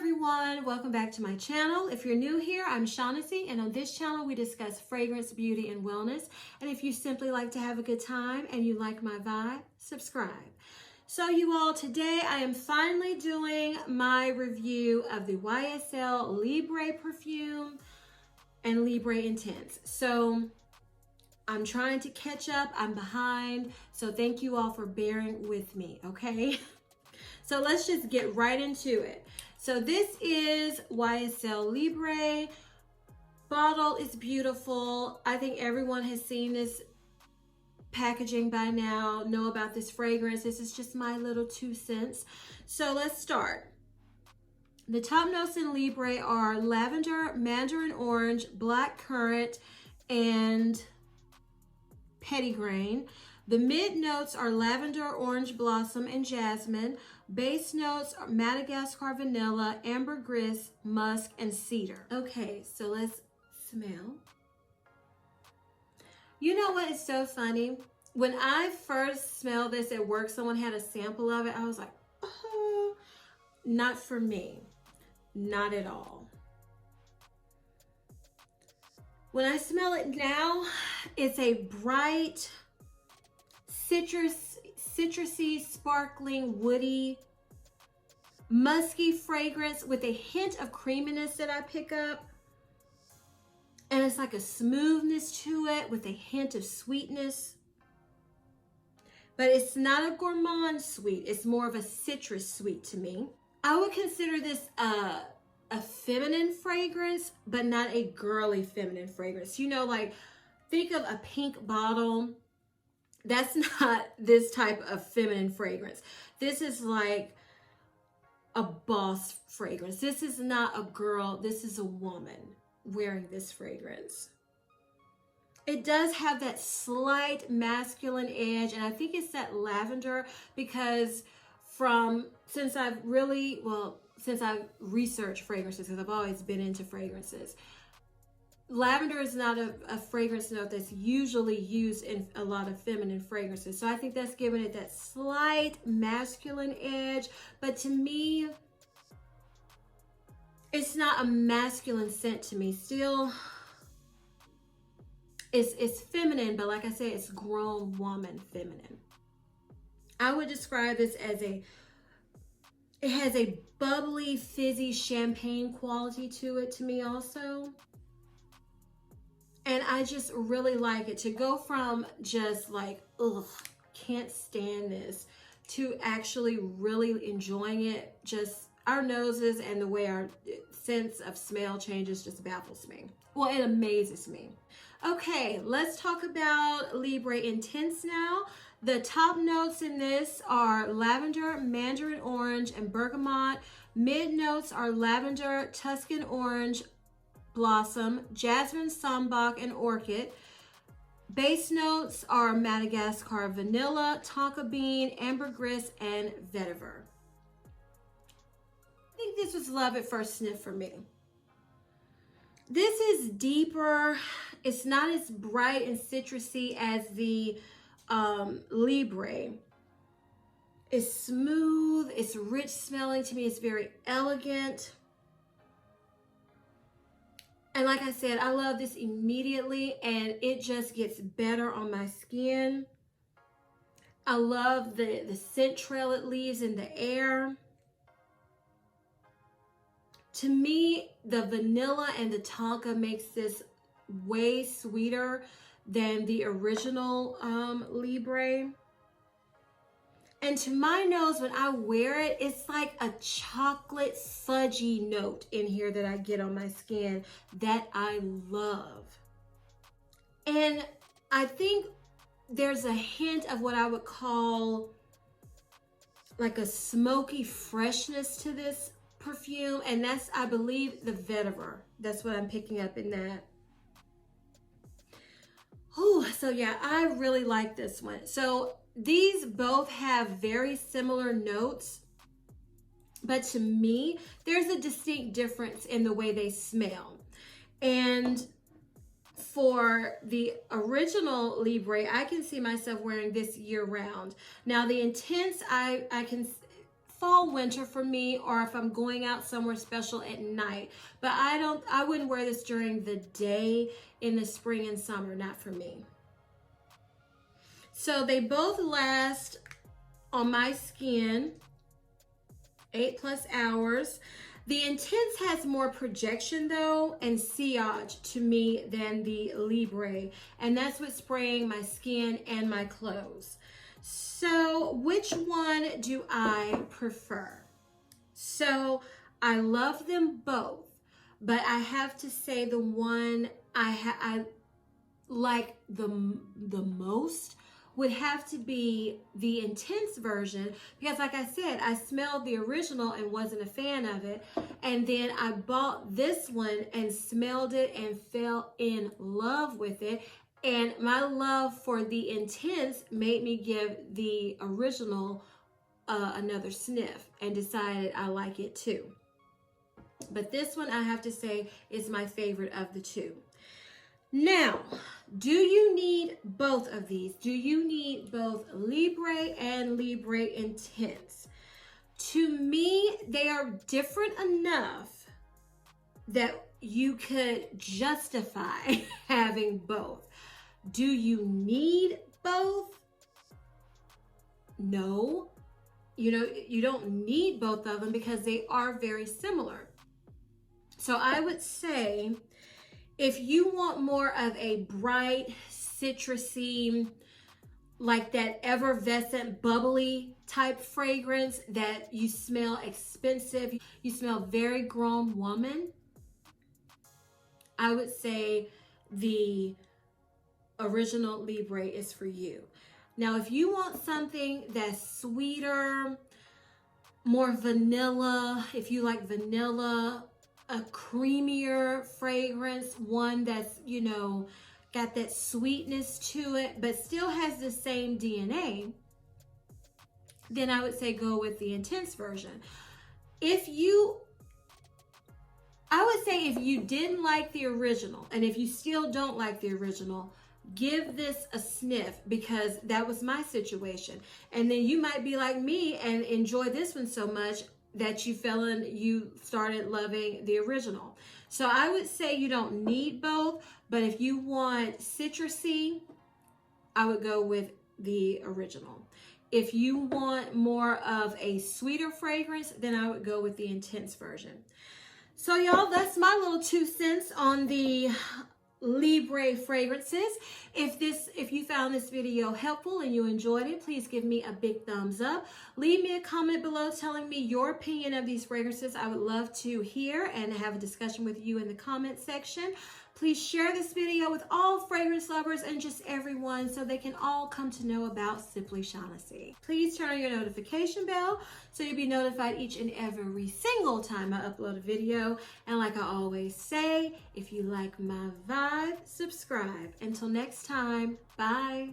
everyone, welcome back to my channel. If you're new here, I'm Shaughnessy, and on this channel we discuss fragrance, beauty, and wellness. And if you simply like to have a good time and you like my vibe, subscribe. So you all, today I am finally doing my review of the YSL Libre perfume and Libre Intense. So I'm trying to catch up, I'm behind, so thank you all for bearing with me, okay? So let's just get right into it. So this is YSL Libre. Bottle is beautiful. I think everyone has seen this packaging by now, know about this fragrance. This is just my little 2 cents. So let's start. The top notes in Libre are lavender, mandarin orange, black currant, and petitgrain. The mid notes are lavender, orange blossom, and jasmine. Base notes are Madagascar vanilla, ambergris, musk, and cedar. Okay, so let's smell. You know what is so funny? When I first smelled this at work, someone had a sample of it. I was like, oh, not for me. Not at all. When I smell it now, it's a bright, citrusy, sparkling, woody, musky fragrance with a hint of creaminess that I pick up. And it's like a smoothness to it with a hint of sweetness. But it's not a gourmand sweet. It's more of a citrus sweet to me. I would consider this a feminine fragrance, but not a girly feminine fragrance. You know, like think of a pink bottle. That's not this type of feminine fragrance. This is like a boss fragrance. This is not a girl. This is a woman wearing this fragrance. It does have that slight masculine edge, and I think it's that lavender because since I've researched fragrances, because I've always been into fragrances, lavender is not a fragrance note that's usually used in a lot of feminine fragrances. So I think that's giving it that slight masculine edge. But to me, it's not a masculine scent to me. Still, it's feminine, but like I said, it's grown woman feminine. I would describe this as it has a bubbly, fizzy champagne quality to it to me also. And I just really like it. To go from just like, ugh, can't stand this, to actually really enjoying it. Just our noses and the way our sense of smell changes just baffles me. Well, it amazes me. Okay, let's talk about Libre Intense now. The top notes in this are lavender, mandarin orange, and bergamot. Mid notes are lavender, Tuscan orange, blossom, jasmine, sambac, and orchid. Base notes are Madagascar vanilla, tonka bean, ambergris, and vetiver. I think this was love at first sniff for me. This is deeper. It's not as bright and citrusy as the Libre. It's smooth. It's rich smelling to me. It's very elegant. And like I said, I love this immediately, and it just gets better on my skin. I love the scent trail it leaves in the air. To me, the vanilla and the tonka makes this way sweeter than the original Libre. And to my nose, when I wear it, it's like a chocolate fudgy note in here that I get on my skin that I love. And I think there's a hint of what I would call like a smoky freshness to this perfume. And that's, I believe, the vetiver. That's what I'm picking up in that. Oh, so yeah, I really like this one. So these both have very similar notes, but to me, there's a distinct difference in the way they smell. And for the original Libre, I can see myself wearing this year round. Now the Intense, I can fall winter for me, or if I'm going out somewhere special at night. But I wouldn't wear this during the day in the spring and summer, not for me. So they both last on my skin 8+ hours. The Intense has more projection though and sillage to me than the Libre, and that's what's spraying my skin and my clothes. So which one do I prefer? So I love them both, but I have to say the one I like the most would have to be the Intense version, because like I said, I smelled the original and wasn't a fan of it, and then I bought this one and smelled it and fell in love with it, and my love for the Intense made me give the original another sniff and decided I like it too. But this one, I have to say, is my favorite of the two. Now, do you need both of these? Do you need both Libre and Libre Intense? To me, they are different enough that you could justify having both. Do you need both? No. You know, you don't need both of them because they are very similar. So I would say, if you want more of a bright, citrusy, like that effervescent, bubbly type fragrance that you smell expensive, you smell very grown woman, I would say the original Libre is for you. Now, if you want something that's sweeter, more vanilla, if you like vanilla, a creamier fragrance, one that's, you know, got that sweetness to it, but still has the same DNA, then I would say go with the Intense version. I would say if you didn't like the original, and if you still don't like the original, give this a sniff, because that was my situation. And then you might be like me and enjoy this one so much that you started loving the original. So I would say you don't need both, but if you want citrusy, I would go with the original. If you want more of a sweeter fragrance, then I would go with the Intense version. So y'all, that's my little 2 cents on the Libre fragrances. If you found this video helpful and you enjoyed it, please give me a big thumbs up. Leave me a comment below telling me your opinion of these fragrances. I would love to hear and have a discussion with you in the comment section. Please share this video with all fragrance lovers and just everyone so they can all come to know about SimplyShaughnessy. Please turn on your notification bell so you'll be notified each and every single time I upload a video. And like I always say, if you like my vibe, subscribe. Until next time, bye.